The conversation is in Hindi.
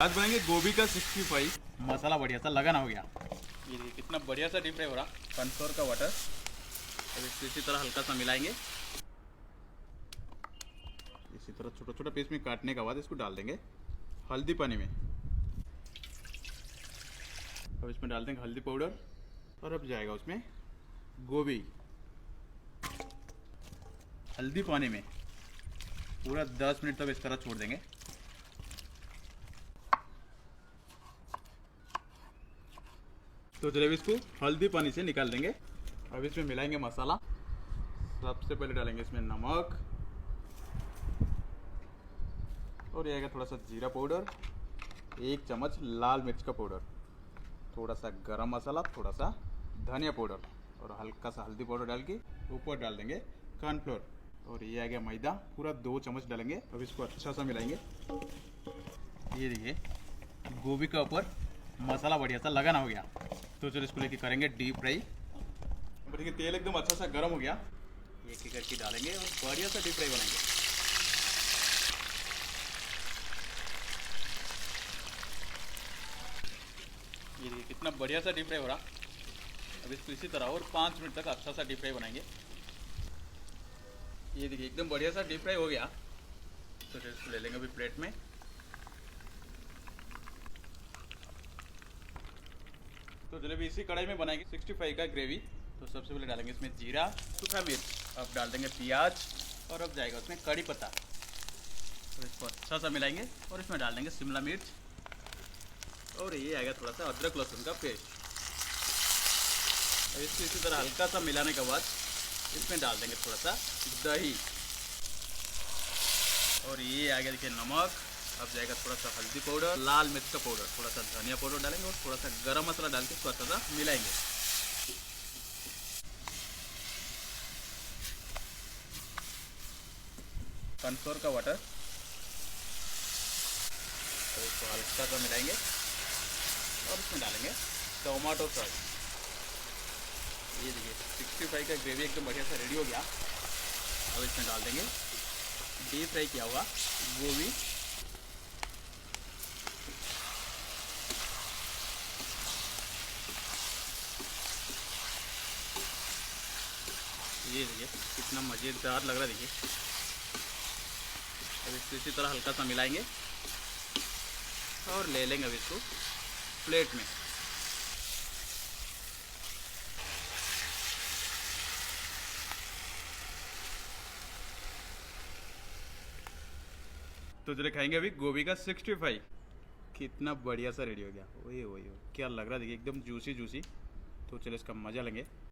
आज बनाएंगे गोभी का 65। मसाला बढ़िया सा लगाना हो गया। ये देखिए कितना बढ़िया सा डीप फ्राई हो रहा। कॉर्नफ्लोर का वाटर अब इसको इसी तरह हल्का सा मिलाएंगे। इसी तरह छोटा छोटा पीस में काटने के बाद इसको डाल देंगे हल्दी पानी में। अब इसमें डाल देंगे हल्दी पाउडर और अब जाएगा उसमें गोभी। हल्दी पानी में पूरा 10 मिनट तक इस तरह छोड़ देंगे। तो जलेबी इसको हल्दी पानी से निकाल देंगे। अब इसमें मिलाएंगे मसाला। सबसे पहले डालेंगे इसमें नमक और ये आएगा थोड़ा सा जीरा पाउडर, 1 चम्मच लाल मिर्च का पाउडर, थोड़ा सा गरम मसाला, थोड़ा सा धनिया पाउडर और हल्का सा हल्दी पाउडर डाल के ऊपर डाल देंगे कॉर्नफ्लोर। और ये आ गया मैदा, पूरा 2 चम्मच डालेंगे। अब इसको अच्छा सा मिलाएंगे। ये देखिए गोभी के ऊपर मसाला बढ़िया सा लगाना हो गया। तो चलो इसको लेके करेंगे डीप फ्राई। देखिए तेल एकदम अच्छा सा गर्म हो गया। एक एक करके डालेंगे और बढ़िया सा डीप फ्राई बनाएंगे। ये देखिए कितना बढ़िया सा डीप फ्राई हो रहा। अब इसको इसी तरह और 5 मिनट तक अच्छा सा डीप फ्राई बनाएंगे। ये देखिए एकदम बढ़िया सा डीप फ्राई हो गया। तो इसको ले लेंगे अभी प्लेट में। तो जलेबी इसी कढ़ाई में बनाएंगे 65 का ग्रेवी। तो सबसे पहले डालेंगे इसमें जीरा, सूखा मिर्च, अब डाल देंगे प्याज और अब जाएगा उसमें कड़ी पत्ता। तो इसको अच्छा सा मिलाएंगे और इसमें डाल देंगे शिमला मिर्च और ये आएगा थोड़ा सा अदरक लहसुन का पेस्ट। और इसको इसी तरह हल्का सा मिलाने के बाद इसमें डाल देंगे थोड़ा सा दही और ये आएगा देखिए नमक। अब जाएगा थोड़ा सा हल्दी पाउडर, लाल मिर्च का पाउडर, थोड़ा सा धनिया पाउडर डालेंगे और थोड़ा सा गरम मसाला डाल के इसको अच्छा सा मिलाएंगे। कॉर्नफ्लोर का वाटर तो इसको हल्का सा मिलाएंगे और इसमें डालेंगे टोमेटो सॉस। ये देखिए 65 का ग्रेवी एकदम बढ़िया सा रेडी हो गया। अब इसमें डाल देंगे डीप फ्राई किया हुआ गोभी ये देखिए कितना मज़ेदार लग रहा है। देखिए अब इसको इसी तरह हल्का सा मिलाएंगे और ले लेंगे अब इसको प्लेट में। तो चले खाएंगे अभी गोभी का 65। कितना बढ़िया सा रेडी हो गया। वही क्या लग रहा है देखिए एकदम जूसी जूसी। तो चलो इसका मज़ा लेंगे।